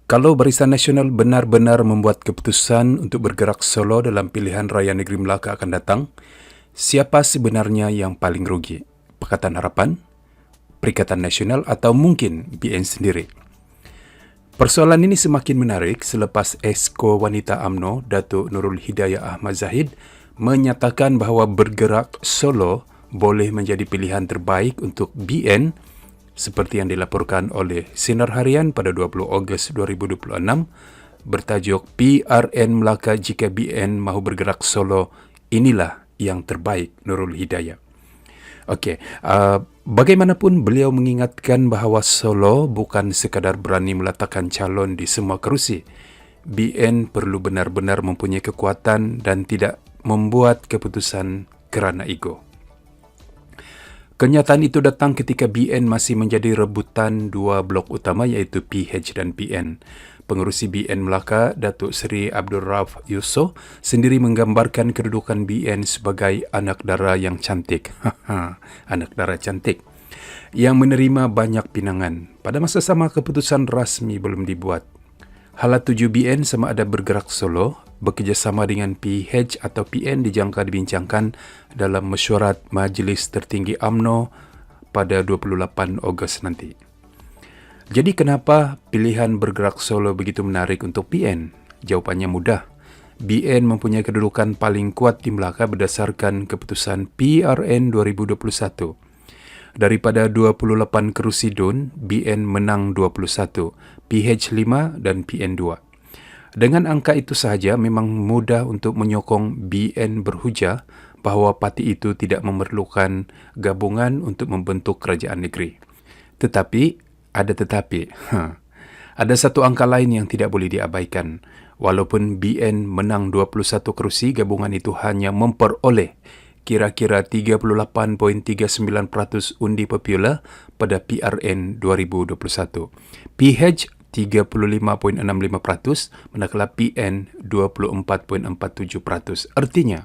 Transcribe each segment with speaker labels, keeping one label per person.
Speaker 1: Kalau Barisan Nasional benar-benar membuat keputusan untuk bergerak solo dalam pilihan raya negeri Melaka akan datang, siapa sebenarnya yang paling rugi? Pakatan Harapan, Perikatan Nasional atau mungkin BN sendiri? Persoalan ini semakin menarik selepas Esko Wanita UMNO, Datuk Nurul Hidayah Ahmad Zahid, menyatakan bahawa bergerak solo boleh menjadi pilihan terbaik untuk BN seperti yang dilaporkan oleh Sinar Harian pada 20 Ogos 2026 bertajuk PRN Melaka jika BN mahu bergerak solo, inilah yang terbaik Nurul Hidayah. Okey, bagaimanapun beliau mengingatkan bahawa Solo bukan sekadar berani meletakkan calon di semua kerusi. BN perlu benar-benar mempunyai kekuatan dan tidak membuat keputusan kerana ego. Kenyataan itu datang ketika BN masih menjadi rebutan dua blok utama iaitu PH dan PN. Pengerusi BN Melaka, Datuk Seri Abdul Rauf Yusof, sendiri menggambarkan kedudukan BN sebagai anak dara yang cantik. Anak dara cantik. Yang menerima banyak pinangan. Pada masa sama, keputusan rasmi belum dibuat. Hala tuju BN sama ada bergerak solo, bekerjasama dengan PH atau PN dijangka dibincangkan dalam mesyuarat Majlis Tertinggi UMNO pada 28 Ogos nanti. Jadi kenapa pilihan bergerak solo begitu menarik untuk PN? Jawapannya mudah. BN mempunyai kedudukan paling kuat di Melaka berdasarkan keputusan PRN 2021. Daripada 28 kerusi DUN, BN menang 21, PH 5 dan PN 2. Dengan angka itu sahaja memang mudah untuk menyokong BN berhujah bahawa parti itu tidak memerlukan gabungan untuk membentuk kerajaan negeri. Tetapi ada satu angka lain yang tidak boleh diabaikan. Walaupun BN menang 21 kerusi, gabungan itu hanya memperoleh kira-kira 38.39% undi popular pada PRN 2021. PH 35.65%, manakala PN 24.47%. Artinya,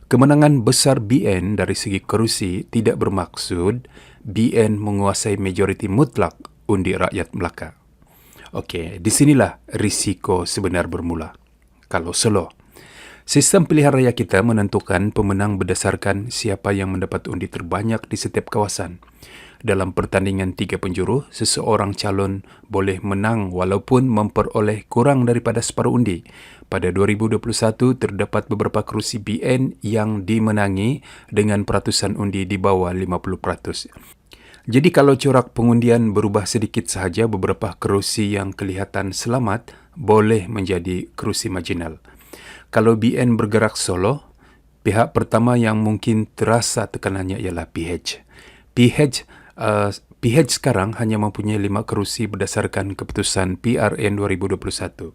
Speaker 1: kemenangan besar BN dari segi kerusi tidak bermaksud BN menguasai majoriti mutlak undi rakyat Melaka. Okey, di sinilah risiko sebenar bermula. Kalau solo, sistem pilihan raya kita menentukan pemenang berdasarkan siapa yang mendapat undi terbanyak di setiap kawasan. Dalam pertandingan 3 penjuru, seseorang calon boleh menang walaupun memperoleh kurang daripada separuh undi. Pada 2021, terdapat beberapa kerusi BN yang dimenangi dengan peratusan undi di bawah 50%. Jadi kalau corak pengundian berubah sedikit sahaja, beberapa kerusi yang kelihatan selamat boleh menjadi kerusi marginal. Kalau BN bergerak solo, pihak pertama yang mungkin terasa tekanannya ialah PH. PH sekarang hanya mempunyai 5 kerusi berdasarkan keputusan PRN 2021.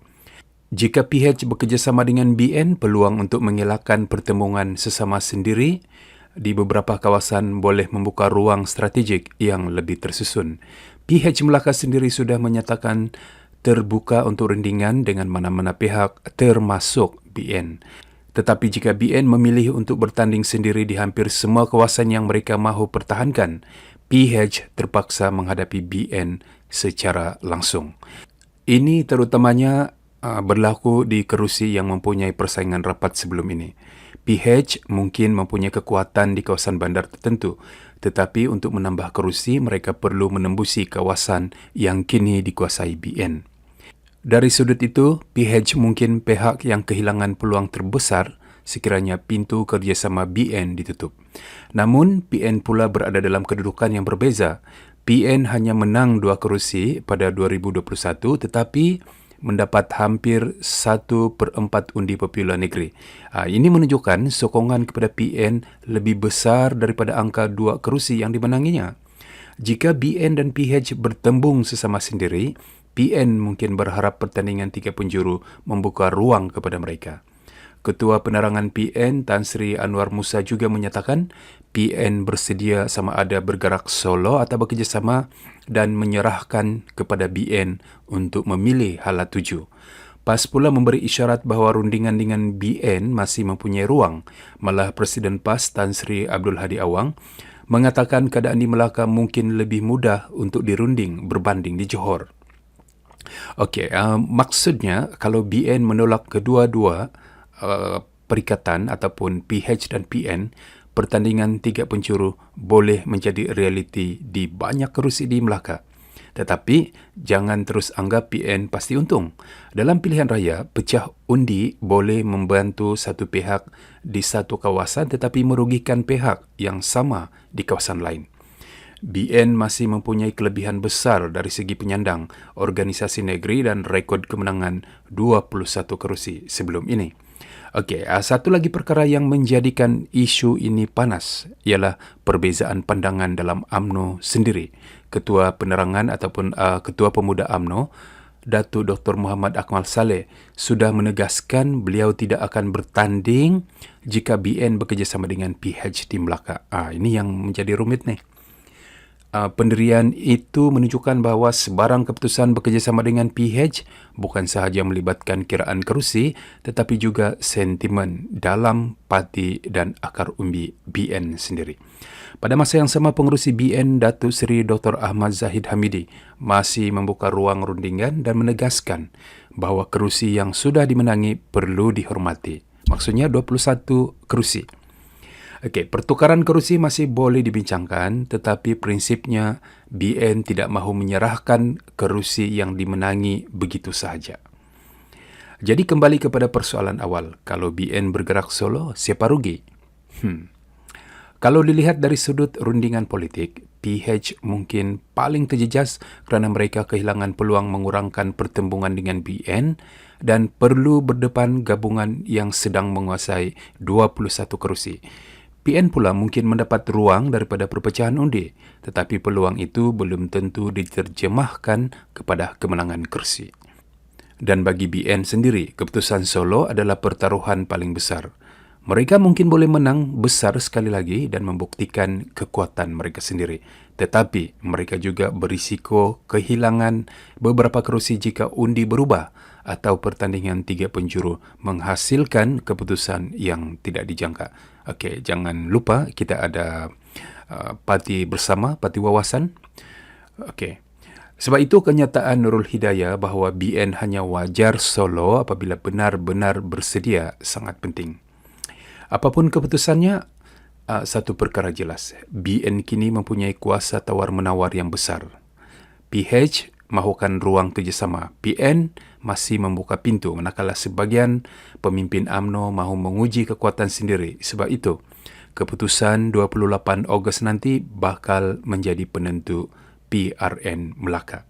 Speaker 1: Jika PH bekerjasama dengan BN, peluang untuk mengelakkan pertembungan sesama sendiri di beberapa kawasan boleh membuka ruang strategik yang lebih tersusun. PH Melaka sendiri sudah menyatakan terbuka untuk rundingan dengan mana-mana pihak termasuk BN. Tetapi jika BN memilih untuk bertanding sendiri di hampir semua kawasan yang mereka mahu pertahankan, PH terpaksa menghadapi BN secara langsung. Ini terutamanya berlaku di kerusi yang mempunyai persaingan rapat sebelum ini. PH mungkin mempunyai kekuatan di kawasan bandar tertentu, tetapi untuk menambah kerusi, mereka perlu menembusi kawasan yang kini dikuasai BN. Dari sudut itu, PH mungkin pihak yang kehilangan peluang terbesar sekiranya pintu kerjasama BN ditutup. Namun, PN pula berada dalam kedudukan yang berbeza. PN hanya menang 2 kerusi pada 2021 tetapi mendapat hampir 1/4 undi popular negeri. Ini menunjukkan sokongan kepada PN lebih besar daripada angka 2 kerusi yang dimenanginya. Jika BN dan PH bertembung sesama sendiri, PN mungkin berharap pertandingan 3 penjuru membuka ruang kepada mereka. Ketua Penerangan PN Tan Sri Anwar Musa juga menyatakan PN bersedia sama ada bergerak solo atau bekerjasama dan menyerahkan kepada BN untuk memilih hala tuju. PAS pula memberi isyarat bahawa rundingan dengan BN masih mempunyai ruang. Malah Presiden PAS Tan Sri Abdul Hadi Awang mengatakan keadaan di Melaka mungkin lebih mudah untuk dirunding berbanding di Johor. Okey, maksudnya kalau BN menolak kedua-dua perikatan ataupun PH dan PN, pertandingan tiga penjuru boleh menjadi realiti di banyak kerusi di Melaka. Tetapi, jangan terus anggap PN pasti untung. Dalam pilihan raya, pecah undi boleh membantu satu pihak di satu kawasan tetapi merugikan pihak yang sama di kawasan lain. BN masih mempunyai kelebihan besar dari segi penyandang, organisasi negeri dan rekod kemenangan 21 kerusi sebelum ini. Okey, satu lagi perkara yang menjadikan isu ini panas ialah perbezaan pandangan dalam UMNO sendiri. Ketua Penerangan ataupun Ketua Pemuda UMNO, Datuk Dr. Muhammad Akmal Saleh, sudah menegaskan beliau tidak akan bertanding jika BN bekerjasama dengan PH di Melaka. Ini yang menjadi rumit nih. Pendirian itu menunjukkan bahawa sebarang keputusan bekerjasama dengan PH bukan sahaja melibatkan kiraan kerusi tetapi juga sentimen dalam parti dan akar umbi BN sendiri. Pada masa yang sama, pengerusi BN Datuk Seri Dr. Ahmad Zahid Hamidi masih membuka ruang rundingan dan menegaskan bahawa kerusi yang sudah dimenangi perlu dihormati. Maksudnya 21 kerusi. Okey, pertukaran kerusi masih boleh dibincangkan tetapi prinsipnya BN tidak mahu menyerahkan kerusi yang dimenangi begitu sahaja. Jadi kembali kepada persoalan awal, kalau BN bergerak solo, siapa rugi? Kalau dilihat dari sudut rundingan politik, PH mungkin paling terjejas kerana mereka kehilangan peluang mengurangkan pertembungan dengan BN dan perlu berdepan gabungan yang sedang menguasai 21 kerusi. PN pula mungkin mendapat ruang daripada perpecahan undi, tetapi peluang itu belum tentu diterjemahkan kepada kemenangan kerusi. Dan bagi BN sendiri, keputusan solo adalah pertaruhan paling besar. Mereka mungkin boleh menang besar sekali lagi dan membuktikan kekuatan mereka sendiri. Tetapi mereka juga berisiko kehilangan beberapa kerusi jika undi berubah atau pertandingan tiga penjuru menghasilkan keputusan yang tidak dijangka. Okey, jangan lupa kita ada parti bersama, parti wawasan. Okey. Sebab itu kenyataan Nurul Hidayah bahawa BN hanya wajar solo apabila benar-benar bersedia sangat penting. Apapun keputusannya, satu perkara jelas. BN kini mempunyai kuasa tawar-menawar yang besar. PH mahukan ruang kerjasama. PN masih membuka pintu manakala sebahagian pemimpin UMNO mahu menguji kekuatan sendiri. Sebab itu, keputusan 28 Ogos nanti bakal menjadi penentu PRN Melaka.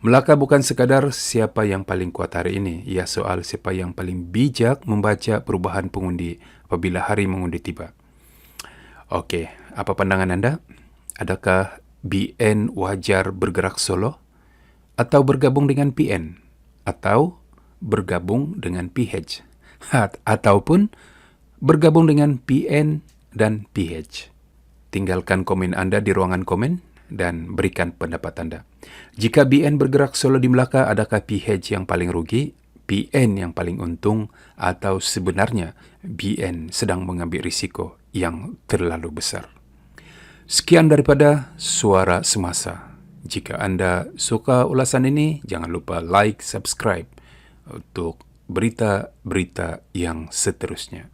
Speaker 1: Melaka bukan sekadar siapa yang paling kuat hari ini, ia soal siapa yang paling bijak membaca perubahan pengundi apabila hari mengundi tiba. Okey, apa pandangan anda? Adakah BN wajar bergerak solo? Atau bergabung dengan PN? Atau bergabung dengan PH? Ataupun bergabung dengan PN dan PH? Tinggalkan komen anda di ruangan komen dan berikan pendapat anda. Jika BN bergerak solo di Melaka, adakah PH yang paling rugi, PN yang paling untung, atau sebenarnya BN sedang mengambil risiko yang terlalu besar? Sekian daripada Suara Semasa. Jika anda suka ulasan ini, jangan lupa like, subscribe untuk berita-berita yang seterusnya.